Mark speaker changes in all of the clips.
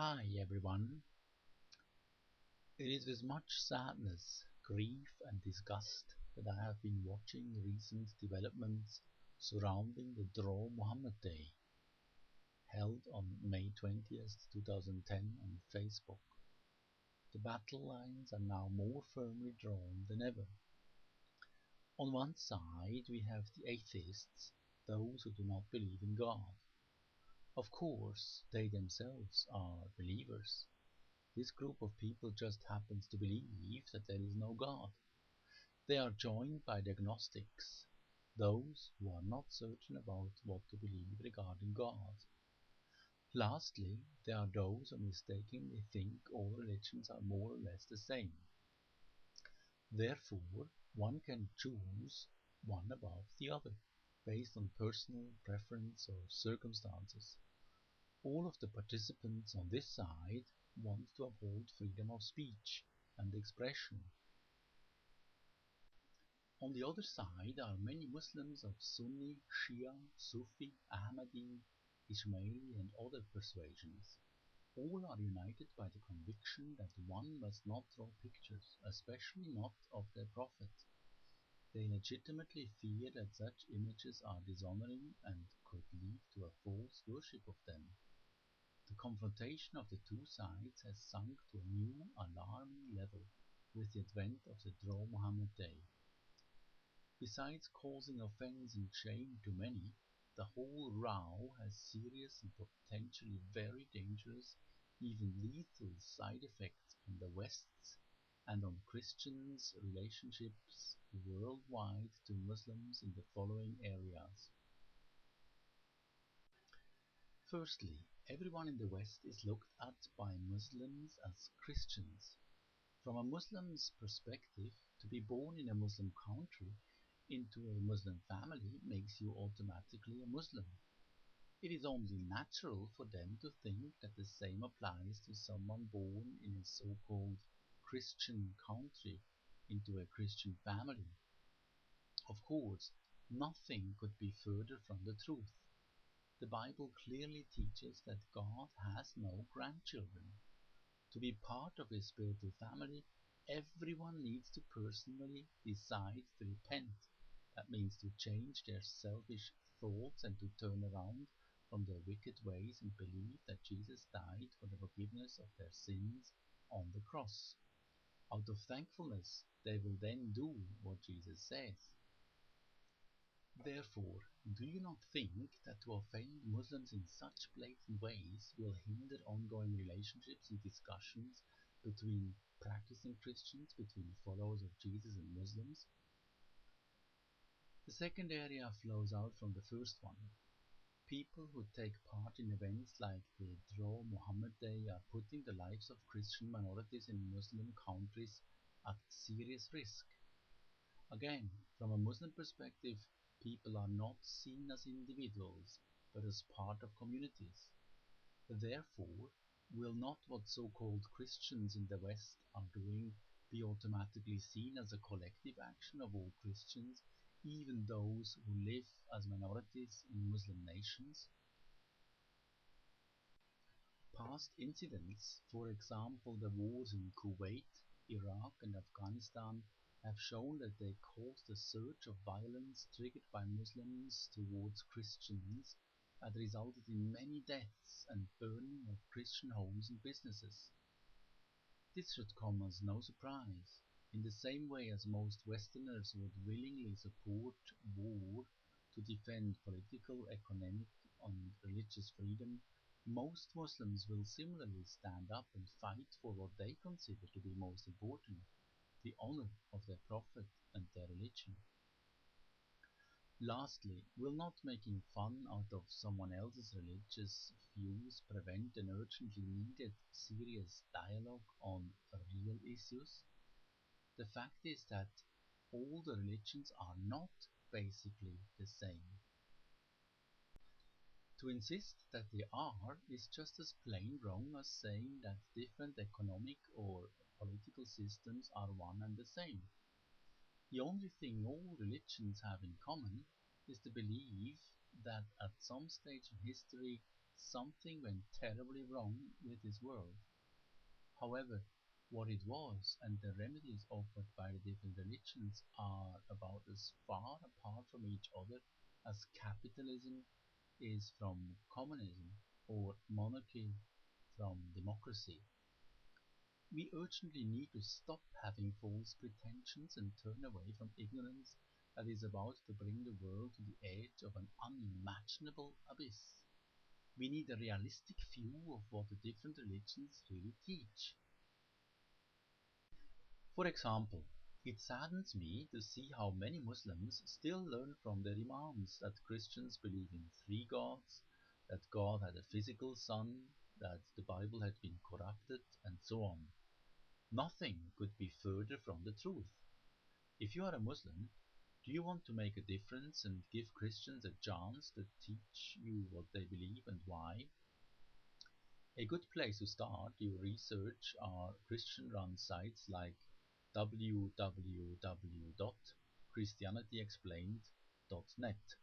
Speaker 1: Hi everyone. It is with much sadness, grief and disgust that I have been watching recent developments surrounding the Draw Mohammad Day, held on May 20th, 2010 on Facebook. The battle lines are now more firmly drawn than ever. On one side we have the atheists, those who do not believe in God. Of course, they themselves are believers. This group of people just happens to believe that there is no God. They are joined by the agnostics, those who are not certain about what to believe regarding God. Lastly, there are those who mistakenly think all religions are more or less the same. Therefore, one can choose one above the other, based on personal preference or circumstances. All of the participants on this side want to uphold freedom of speech and expression. On the other side are many Muslims of Sunni, Shia, Sufi, Ahmadi, Ismaili and other persuasions. All are united by the conviction that one must not draw pictures, especially not of their Prophet. They legitimately fear that such images are dishonoring and could lead to a false worship of them. The confrontation of the two sides has sunk to a new alarming level with the advent of the Draw Mohammad Day. Besides causing offence and shame to many, the whole row has serious and potentially very dangerous, even lethal side effects on the West's and on Christians' relationships worldwide to Muslims in the following areas. Firstly, everyone in the West is looked at by Muslims as Christians. From a Muslim's perspective, to be born in a Muslim country into a Muslim family makes you automatically a Muslim. It is only natural for them to think that the same applies to someone born in a so-called Christian country into a Christian family. Of course, nothing could be further from the truth. The Bible clearly teaches that God has no grandchildren. To be part of His spiritual family, everyone needs to personally decide to repent. That means to change their selfish thoughts and to turn around from their wicked ways and believe that Jesus died for the forgiveness of their sins on the cross. Out of thankfulness, they will then do what Jesus says. Therefore, do you not think that to offend Muslims in such blatant ways will hinder ongoing relationships and discussions between practicing Christians, between followers of Jesus and Muslims? The second area flows out from the first one. People who take part in events like the Draw Mohammad Day are putting the lives of Christian minorities in Muslim countries at serious risk. Again, from a Muslim perspective, people are not seen as individuals, but as part of communities. Therefore, will not what so-called Christians in the West are doing be automatically seen as a collective action of all Christians, even those who live as minorities in Muslim nations? Past incidents, for example the wars in Kuwait, Iraq and Afghanistan, have shown that they caused a surge of violence triggered by Muslims towards Christians that resulted in many deaths and burning of Christian homes and businesses. This should come as no surprise. In the same way as most Westerners would willingly support war to defend political, economic and religious freedom, most Muslims will similarly stand up and fight for what they consider to be most important, the honor of their Prophet and their religion. Lastly, will not making fun out of someone else's religious views prevent an urgently needed serious dialogue on real issues? The fact is that all the religions are not basically the same. To insist that they are is just as plain wrong as saying that different economic or political systems are one and the same. The only thing all religions have in common is the belief that at some stage in history something went terribly wrong with his world. However, what it was and the remedies offered by the different religions are about as far apart from each other as capitalism is from communism or monarchy from democracy. We urgently need to stop having false pretensions and turn away from ignorance that is about to bring the world to the edge of an unimaginable abyss. We need a realistic view of what the different religions really teach. For example, it saddens me to see how many Muslims still learn from their imams that Christians believe in three gods, that God had a physical son, that the Bible had been corrupted, and so on. Nothing could be further from the truth. If you are a Muslim, do you want to make a difference and give Christians a chance to teach you what they believe and why? A good place to start your research are Christian-run sites like www.christianityexplained.net.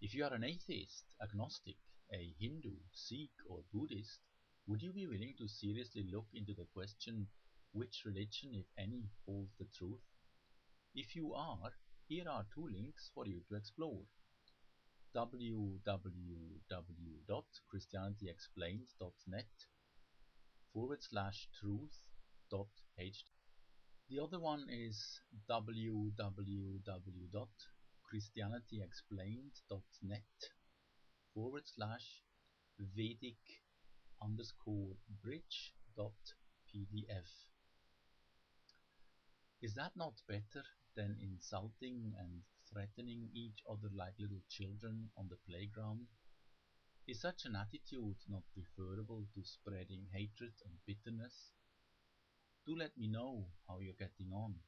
Speaker 1: If you are an atheist, agnostic, a Hindu, Sikh or Buddhist, would you be willing to seriously look into the question which religion, if any, holds the truth? If you are, here are two links for you to explore: www.christianityexplained.net/truth.ht. The other one is www.christianityexplained.net/Vedic_bridge.pdf. Is that not better than insulting and threatening each other like little children on the playground? Is such an attitude not preferable to spreading hatred and bitterness? Do let me know how you're getting on.